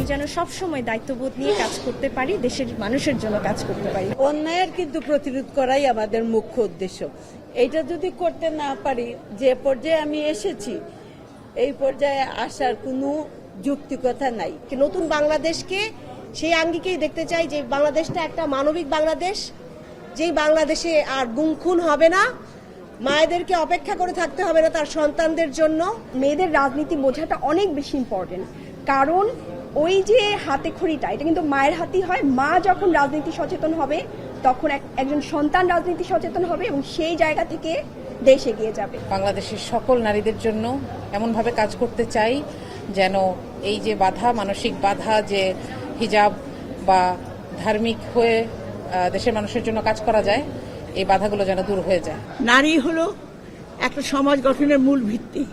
আমি যেন সবসময় দায়িত্ববোধ নিয়ে কাজ করতে পারি, দেশের মানুষের জন্য কাজ করতে পারি। অন্যায়ের কিন্তু প্রতিরোধ করাই আমাদের মুখ্য উদ্দেশ্য। এইটা যদি করতে না পারি, যে পর্যায়ে আমি এসেছি এই পর্যায়ে আসার কোনো যৌক্তিকতা নাই। নতুন বাংলাদেশকে সেই আঙ্গিকেই দেখতে চাই, যে বাংলাদেশটা একটা মানবিক বাংলাদেশ, যেই বাংলাদেশে আর গুমখুন হবে না, মায়েদেরকে অপেক্ষা করে থাকতে হবে না তার সন্তানদের জন্য। মেয়েদের রাজনীতি বোঝাটা অনেক বেশি ইম্পর্টেন্ট, কারণ ওই যে হাতে খড়িটা, এটা কিন্তু মায়ের হাতেই হয়। মা যখন রাজনীতি সচেতন হবে তখন একজন সন্তান রাজনীতি সচেতন হবে এবং সেই জায়গা থেকে দেশ এগিয়ে যাবে। বাংলাদেশের সকল নারীদের জন্য এমনভাবে কাজ করতে চাই যেন এই যে বাধা, মানসিক বাধা, যে হিজাব বা ধার্মিক হয়ে দেশের মানুষের জন্য কাজ করা যায়, এই বাধাগুলো যেন দূর হয়ে যায়। নারী হলো একটা সমাজ গঠনের মূল ভিত্তি।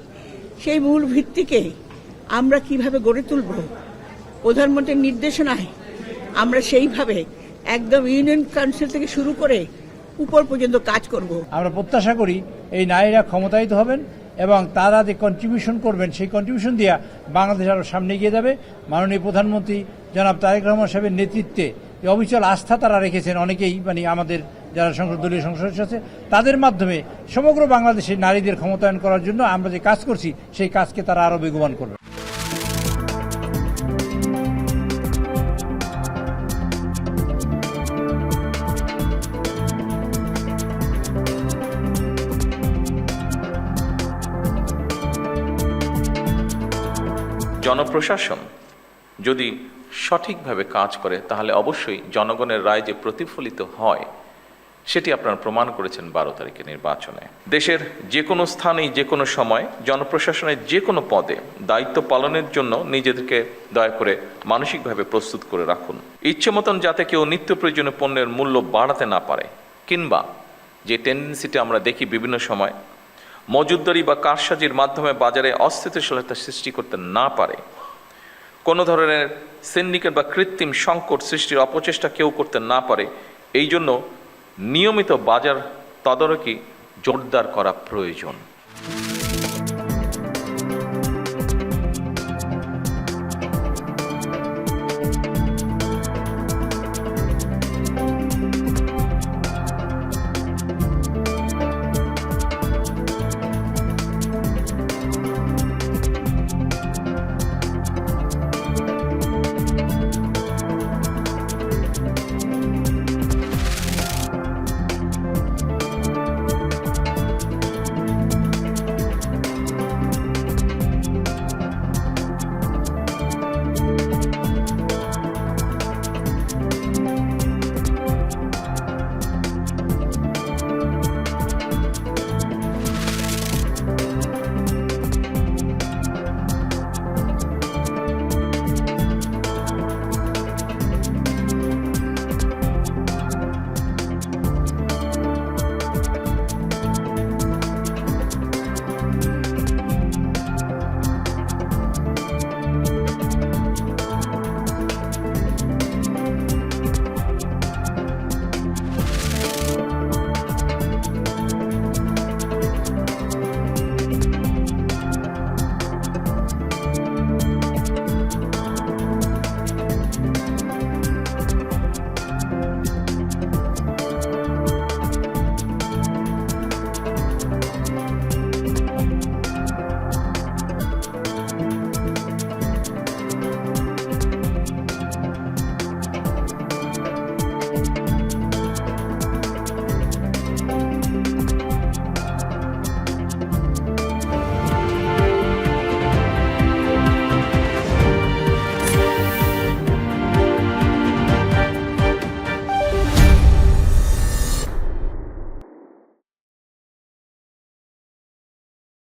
সেই মূল ভিত্তিকে আমরা কিভাবে গড়ে তুলব, প্রধানমন্ত্রীর নির্দেশনায় আমরা সেইভাবে একদম ইউনিয়ন কাউন্সিল থেকে শুরু করে উপর পর্যন্ত কাজ করব। আমরা প্রত্যাশা করি এই নারীরা ক্ষমতায়িত হবেন এবং তারা যে কন্ট্রিবিউশন করবেন সেই কন্ট্রিবিউশন দিয়ে বাংলাদেশ আরও সামনে এগিয়ে যাবে। মাননীয় প্রধানমন্ত্রী জনাব তারেক রহমান সাহেবের নেতৃত্বে যে অবিচল আস্থা তারা রেখেছেন, অনেকেই আমাদের যারা দলীয় সংসদ সদস্য আছে তাদের মাধ্যমে সমগ্র বাংলাদেশের নারীদের ক্ষমতায়ন করার জন্য আমরা যে কাজ করছি সেই কাজকে তারা আরও বেগবান করবে। জনপ্রশাসন যদি সঠিকভাবে কাজ করে তাহলে অবশ্যই জনগণের রায় যে প্রতিফলিত হয় সেটি আপনারা প্রমাণ করেছেন 12 তারিখে নির্বাচনে। দেশের যে কোনো স্থানেই যে কোনো সময় জনপ্রশাসনের যে কোনো পদে দায়িত্ব পালনের জন্য নিজেদেরকে দয়া করে মানসিকভাবে প্রস্তুত করে রাখুন। ইচ্ছে মতন যাতে কেউ নিত্য প্রয়োজনীয় পণ্যের মূল্য বাড়াতে না পারে, কিংবা যে টেন্ডেন্সিটা আমরা দেখি বিভিন্ন সময় মজুতদারি বা কারসাজির মাধ্যমে বাজারে অস্থিতিশীলতা সৃষ্টি করতে না পারে, কোনো ধরনের সিন্ডিকেট বা কৃত্রিম সংকট সৃষ্টির অপচেষ্টা কেউ করতে না পারে, এই জন্য নিয়মিত বাজার তদারকি জোরদার করা প্রয়োজন।